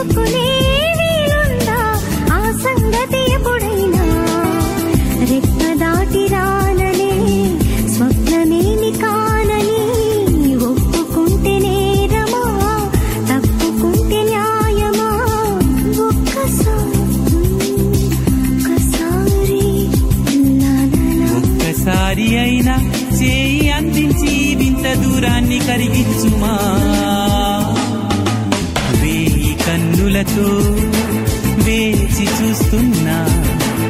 చెప్పుకునే వీలుందా ఆ సంగతి ఎప్పుడైనా రెక్క దాటి రాననే స్వప్నమేమి కానని ఒప్పుకుంటే నేరమా తప్పుకుంటే న్యాయమా ఒక్కసారి అయినా చేయి అందించి వింత దూరాన్ని కరిగించుమా వేయి కన్నులతో వేచి చూస్తున్నా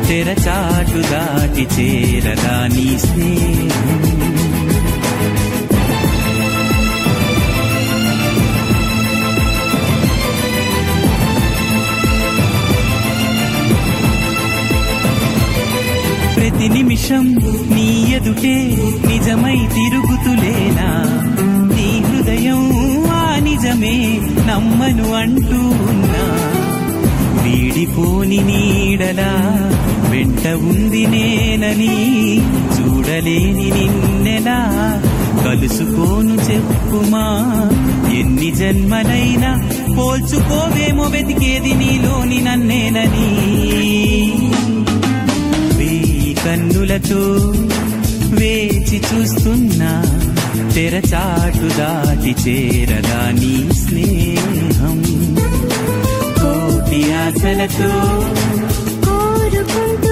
తెరచాటు దాటి చేరగా నీ స్నేహం ప్రతి నిమిషం నీ ఎదుటే నిజమై తిరుగుతులేనా నీ హృదయం ఆ నిజమే నమ్మను అంటూ ఉన్నా వీడిపోని నీడలా వెంట ఉంది నేనని చూడలేని నిన్నెలా కలుసుకోను చెప్పుమా ఎన్ని జన్మలైనా పోల్చుకోవేమో వెతికేది నీలోని నన్నేనని కన్నులతో వేచి చూస్తున్నా తెరచాటు దాటి చేరగా నీ స్నేహం కోటి ఆశలతో కోరుకుంటూ